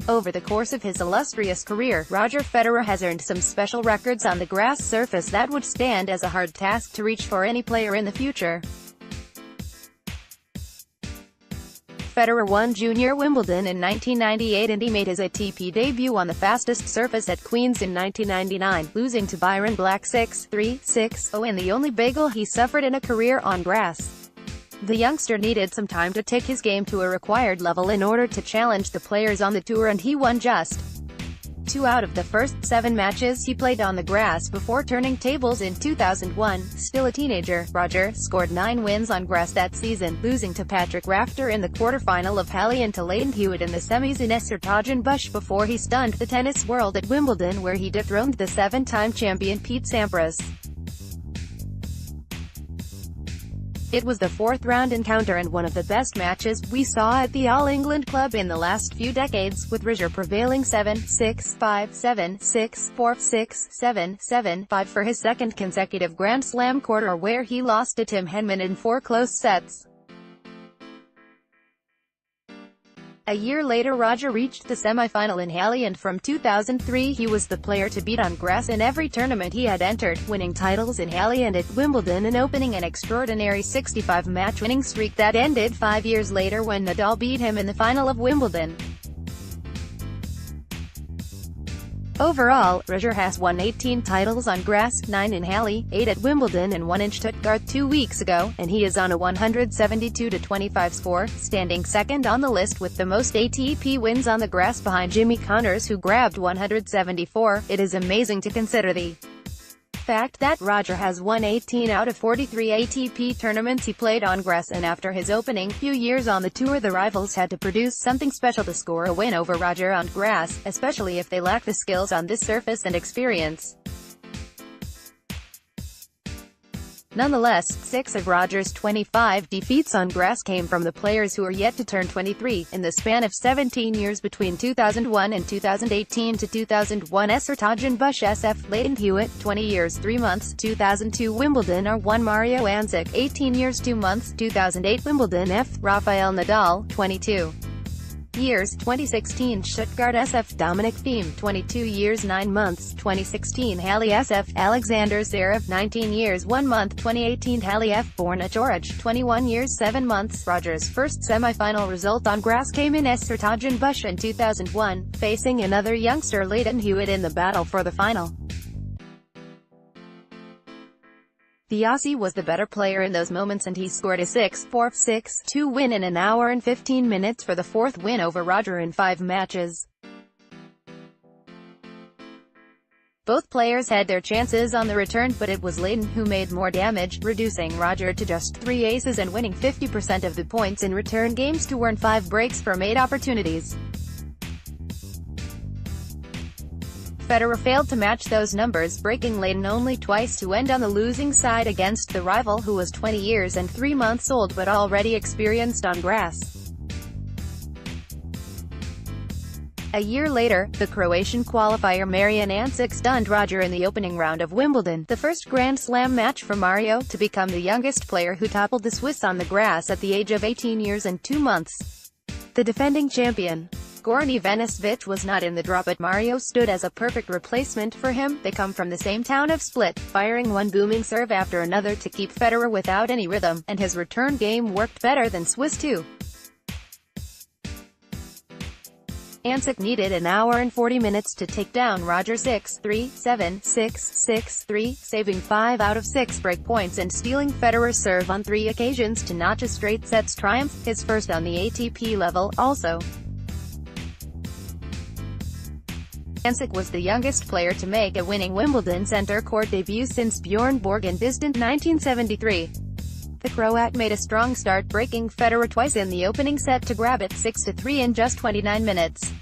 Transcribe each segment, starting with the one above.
Over the course of his illustrious career, Roger Federer has earned some special records on the grass surface that would stand as a hard task to reach for any player in the future. Federer won Junior Wimbledon in 1998 and he made his ATP debut on the fastest surface at Queen's in 1999, losing to Byron Black 6-3, 6-0 in the only bagel he suffered in a career on grass. The youngster needed some time to take his game to a required level in order to challenge the players on the tour, and he won just 2 out of the first 7 matches he played on the grass before turning tables in 2001. Still a teenager, Roger scored 9 wins on grass that season, losing to Patrick Rafter in the quarterfinal of Halle and to Lleyton Hewitt in the semis in Essertagen-Busch before he stunned the tennis world at Wimbledon, where he dethroned the 7-time champion Pete Sampras. It was the 4th-round encounter and one of the best matches we saw at the All England Club in the last few decades, with Roger prevailing 7-6, 5-7, 6-4, 6-7, 7-5 for his second consecutive Grand Slam quarter, where he lost to Tim Henman in 4 close sets. A year later, Roger reached the semi-final in Halle, and from 2003 he was the player to beat on grass in every tournament he had entered, winning titles in Halle and at Wimbledon and opening an extraordinary 65-match winning streak that ended 5 years later when Nadal beat him in the final of Wimbledon. Overall, Roger has won 18 titles on grass, 9 in Halle, 8 at Wimbledon and 1 in Stuttgart 2 weeks ago, and he is on a 172-25 score, standing second on the list with the most ATP wins on the grass behind Jimmy Connors, who grabbed 174. It is amazing to consider the fact that Roger has won 18 out of 43 ATP tournaments he played on grass, and after his opening few years on the tour, the rivals had to produce something special to score a win over Roger on grass, especially if they lack the skills on this surface and experience. Nonetheless, 6 of Roger's 25 defeats on grass came from the players who are yet to turn 23. In the span of 17 years between 2001 and 2018 to 2001 Essertagen-Busch SF, Lleyton Hewitt, 20 years 3 months, 2002 Wimbledon R1 Mario Andzik, 18 years 2 months, 2008 Wimbledon F Rafael Nadal, 22 years, 2016 Stuttgart SF Dominic Thiem, 22 years 9 months, 2016 Halle SF Alexander Zverev, 19 years 1 month, 2018 Halle F Borna George, 21 years 7 months. Roger's first semi-final result on grass came in Essertagen-Busch in 2001, facing another youngster, Lleyton Hewitt, in the battle for the final. The Aussie was the better player in those moments, and he scored a 6-4, 6-2 win in an hour and 15 minutes for the 4th win over Roger in 5 matches. Both players had their chances on the return, but it was Lleyton who made more damage, reducing Roger to just 3 aces and winning 50% of the points in return games to earn 5 breaks from 8 opportunities. Federer failed to match those numbers, breaking Lleyton only twice to end on the losing side against the rival, who was 20 years and 3 months old but already experienced on grass. A year later, the Croatian qualifier Marian Andzik stunned Roger in the opening round of Wimbledon, the first Grand Slam match for Mario, to become the youngest player who toppled the Swiss on the grass at the age of 18 years and 2 months. The defending champion, Goran Ivanisevic, was not in the draw, but Mario stood as a perfect replacement for him. They come from the same town of Split, firing one booming serve after another to keep Federer without any rhythm, and his return game worked better than Swiss too. Andzik needed an hour and 40 minutes to take down Roger 6-3, 7-6, 6-3, saving 5 out of 6 break points and stealing Federer's serve on 3 occasions to notch a straight sets triumph, his first on the ATP level. Also, Andzik was the youngest player to make a winning Wimbledon center court debut since Bjorn Borg in distant 1973. The Croat made a strong start, breaking Federer twice in the opening set to grab it 6-3 in just 29 minutes.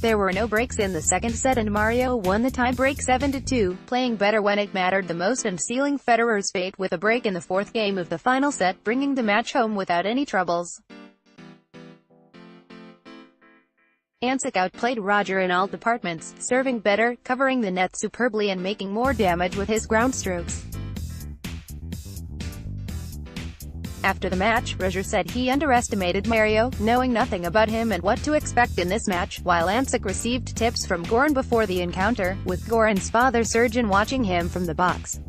There were no breaks in the second set and Mario won the tie-break 7-2, playing better when it mattered the most and sealing Federer's fate with a break in the 4th game of the final set, bringing the match home without any troubles. Andzik outplayed Roger in all departments, serving better, covering the net superbly and making more damage with his ground strokes. After the match, Roger said he underestimated Mario, knowing nothing about him and what to expect in this match, while Amsic received tips from Goran before the encounter, with Goran's father Sergen watching him from the box.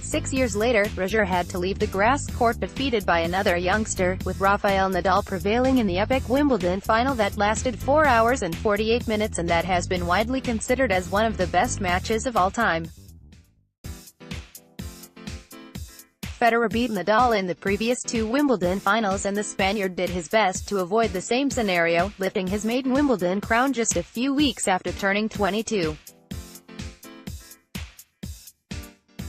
6 years later, Roger had to leave the grass court defeated by another youngster, with Rafael Nadal prevailing in the epic Wimbledon final that lasted 4 hours and 48 minutes and that has been widely considered as one of the best matches of all time. Federer beat Nadal in the previous 2 Wimbledon finals, and the Spaniard did his best to avoid the same scenario, lifting his maiden Wimbledon crown just a few weeks after turning 22.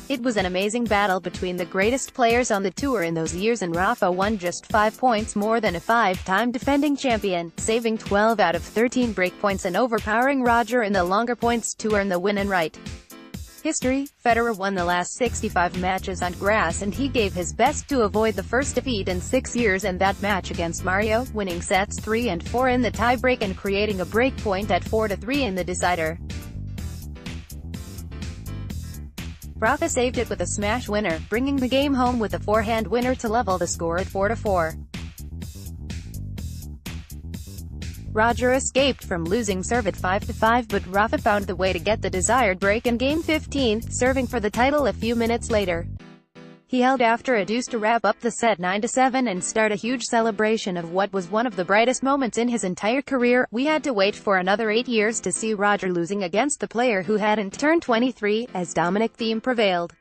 It was an amazing battle between the greatest players on the tour in those years, and Rafa won just 5 points more than a 5-time defending champion, saving 12 out of 13 breakpoints and overpowering Roger in the longer points to earn the win and right. History: Federer won the last 65 matches on grass, and he gave his best to avoid the first defeat in 6 years in that match against Mario, winning sets 3 and 4 in the tiebreak and creating a breakpoint at 4-3 in the decider. Rafa saved it with a smash winner, bringing the game home with a forehand winner to level the score at 4-4. Roger escaped from losing serve at 5-5, but Rafa found the way to get the desired break in Game 15, serving for the title a few minutes later. He held after a deuce to wrap up the set 9-7 and start a huge celebration of what was one of the brightest moments in his entire career. We had to wait for another 8 years to see Roger losing against the player who hadn't turned 23, as Dominic Thiem prevailed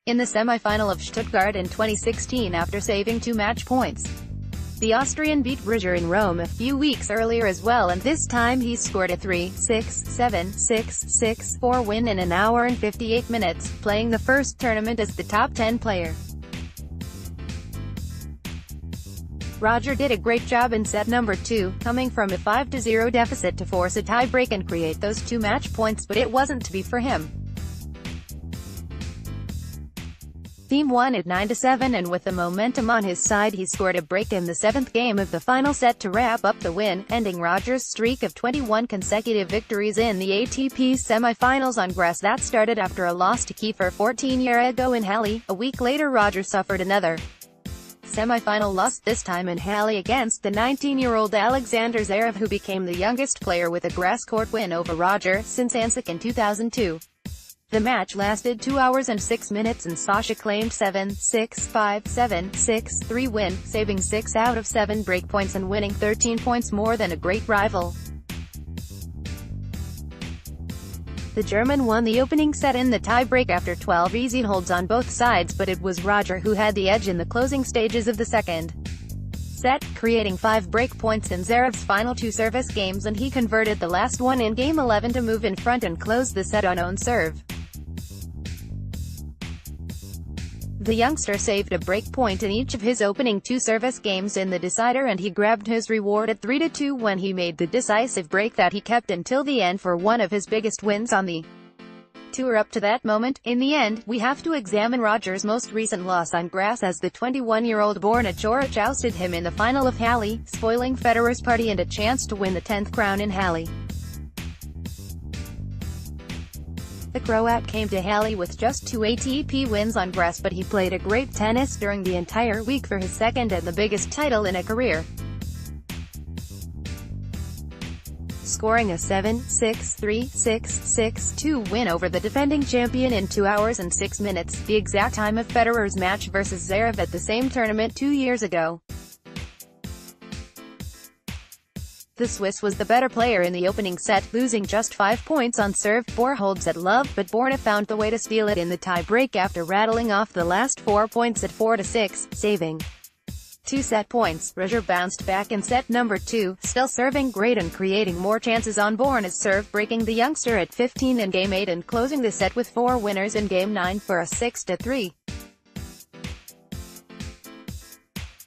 in the semi-final of Stuttgart in 2016 after saving 2 match points. The Austrian beat Roger in Rome a few weeks earlier as well, and this time he scored a 3-6-7-6-6-4 win in an hour and 58 minutes, playing the first tournament as the top 10 player. Roger did a great job in set number 2, coming from a 5-0 deficit to force a tiebreak and create those 2 match points, but it wasn't to be for him. Thiem won at 9-7, and with the momentum on his side he scored a break in the 7th game of the final set to wrap up the win, ending Roger's streak of 21 consecutive victories in the ATP semi-finals on grass that started after a loss to Kiefer 14 years ago in Halle. A week later Roger suffered another semi-final loss, this time in Halle against the 19-year-old Alexander Zverev, who became the youngest player with a grass court win over Roger since Amsic in 2002. The match lasted 2 hours and 6 minutes, and Sasha claimed 7-6-5-7-6-3 win, saving 6 out of 7 breakpoints and winning 13 points more than a great rival. The German won the opening set in the tiebreak after 12 easy holds on both sides, but it was Roger who had the edge in the closing stages of the second set, creating 5 breakpoints in Zverev's final 2 service games, and he converted the last one in Game 11 to move in front and close the set on own serve. The youngster saved a break point in each of his opening 2 service games in the decider, and he grabbed his reward at 3-2 when he made the decisive break that he kept until the end for one of his biggest wins on the tour up to that moment. In the end, we have to examine Roger's most recent loss on grass, as the 21-year-old born at Zurich ousted him in the final of Halle, spoiling Federer's party and a chance to win the 10th crown in Halle. The Croat came to Halle with just 2 ATP wins on grass, but he played a great tennis during the entire week for his second and the biggest title in a career, scoring a 7-6-3-6-6-2 win over the defending champion in 2 hours and 6 minutes, the exact time of Federer's match versus Zverev at the same tournament 2 years ago. The Swiss was the better player in the opening set, losing just 5 points on serve 4 holds at love, but Borna found the way to steal it in the tie-break after rattling off the last 4 points at 4-6, saving 2 set points. Roger bounced back in set number 2, still serving great and creating more chances on Borna's serve, breaking the youngster at 15 in Game 8 and closing the set with 4 winners in Game 9 for a 6-3.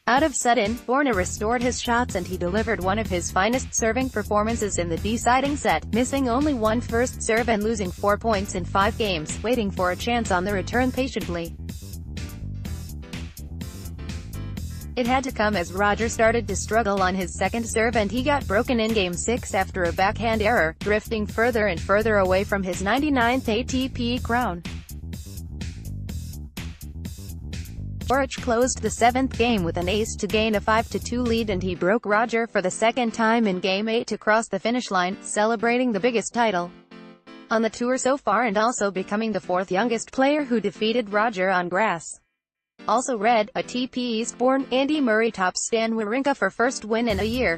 Out of sudden, Borna restored his shots and he delivered one of his finest serving performances in the deciding set, missing only 1 first serve and losing 4 points in 5 games, waiting for a chance on the return patiently. It had to come as Roger started to struggle on his second serve, and he got broken in Game 6 after a backhand error, drifting further and further away from his 99th ATP crown. Orich closed the 7th game with an ace to gain a 5-2 lead, and he broke Roger for the second time in Game 8 to cross the finish line, celebrating the biggest title on the tour so far and also becoming the 4th youngest player who defeated Roger on grass. Also read, ATP Eastbourne, Andy Murray tops Stan Wawrinka for first win in a year.